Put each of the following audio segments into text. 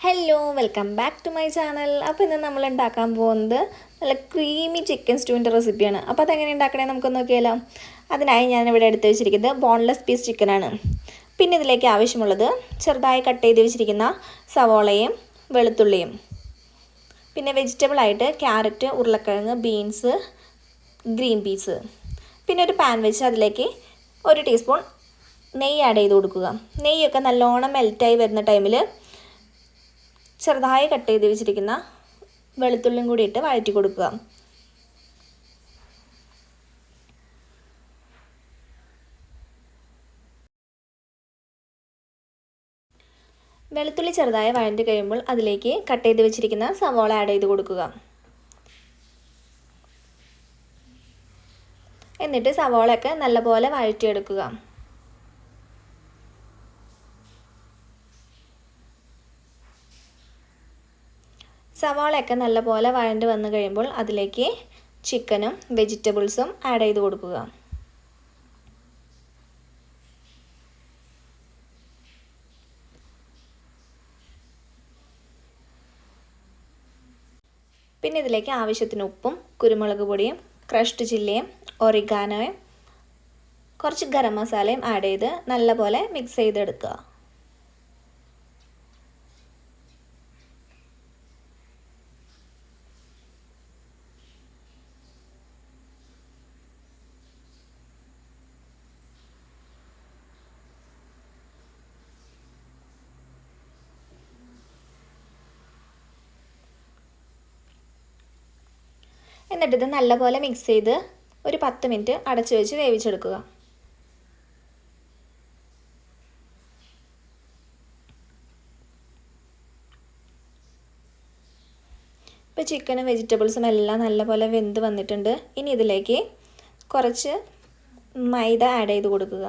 Hello welcome back to my channel. അപ്പോൾ ഇന്ന് നമ്മൾ ഉണ്ടാക്കാൻ പോകുന്നത് നല്ല ക്രീമി ചിക്കൻ സ്റ്റൂവിൻ്റെ റെസിപ്പിയാണ്. അപ്പോൾ അതെങ്ങനെ ഉണ്ടാക്കണേ നമുക്ക് നോക്കിയാലോ. അതിനായി ഞാനിവിടെ എടുത്ത് വെച്ചിരിക്കുന്നത് ബോൺലെസ് പീസ് ചിക്കനാണ്. പിന്നെ ഇതിലേക്ക് ആവശ്യമുള്ളത് ചെറുതായി കട്ട് ചെയ്ത് വെച്ചിരിക്കുന്ന സവോളയും വെളുത്തുള്ളിയും, പിന്നെ വെജിറ്റബിളായിട്ട് ക്യാരറ്റ്, ഉരുളക്കിഴങ്ങ്, ബീൻസ്, ഗ്രീൻ പീസ്. പിന്നെ ഒരു പാൻ വെച്ച് അതിലേക്ക് 1 ടീസ്പൂൺ നെയ്യ് ആഡ് ചെയ്ത് കൊടുക്കുക. നെയ്യൊക്കെ നല്ലോണം മെൽറ്റായി വരുന്ന ടൈമിൽ ചെറുതായി കട്ട് ചെയ്ത് വെച്ചിരിക്കുന്ന വെളുത്തുള്ളിയും കൂടി ഇട്ട് വഴറ്റി കൊടുക്കുക. വെളുത്തുള്ളി ചെറുതായി വഴറ്റി കഴിയുമ്പോൾ അതിലേക്ക് കട്ട് ചെയ്ത് വെച്ചിരിക്കുന്ന സവോള ആഡ് ചെയ്ത് കൊടുക്കുക. എന്നിട്ട് സവോളയൊക്കെ നല്ലപോലെ വഴറ്റിയെടുക്കുക. സവാളയൊക്കെ നല്ലപോലെ വഴണ്ട് വന്നു കഴിയുമ്പോൾ അതിലേക്ക് ചിക്കനും വെജിറ്റബിൾസും ആഡ് ചെയ്ത് കൊടുക്കുക. പിന്നെ ഇതിലേക്ക് ആവശ്യത്തിന് ഉപ്പും കുരുമുളക് പൊടിയും ക്രഷ്ഡ് ചില്ലിയും ഒറിഗാനോയും കുറച്ച് ഗരം മസാലയും ആഡ് ചെയ്ത് നല്ലപോലെ മിക്സ് ചെയ്തെടുക്കുക. എന്നിട്ട് ഇത് നല്ലപോലെ മിക്സ് ചെയ്ത് ഒരു 10 മിനിറ്റ് അടച്ചു വെച്ച് വേവിച്ചെടുക്കുക. ഇപ്പോൾ ചിക്കനും വെജിറ്റബിൾസും എല്ലാം നല്ലപോലെ വെന്ത് വന്നിട്ടുണ്ട്. ഇനി ഇതിലേക്ക് കുറച്ച് മൈദ ആഡ് ചെയ്ത് കൊടുക്കുക.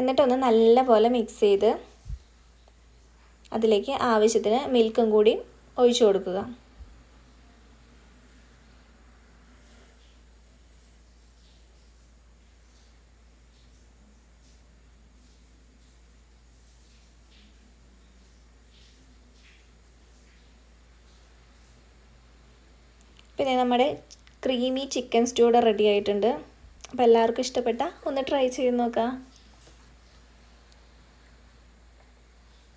എന്നിട്ടൊന്ന് നല്ലപോലെ മിക്സ് ചെയ്ത് അതിലേക്ക് ആവശ്യത്തിന് മിൽക്കും കൂടി ഒഴിച്ചു കൊടുക്കുക. പിന്നെ നമ്മുടെ ക്രീമി ചിക്കൻ സ്റ്റൂ റെഡി ആയിട്ടുണ്ട്. അപ്പോൾ എല്ലാവർക്കും ഇഷ്ടപ്പെട്ട ഒന്ന് ട്രൈ ചെയ്ത് നോക്കാം.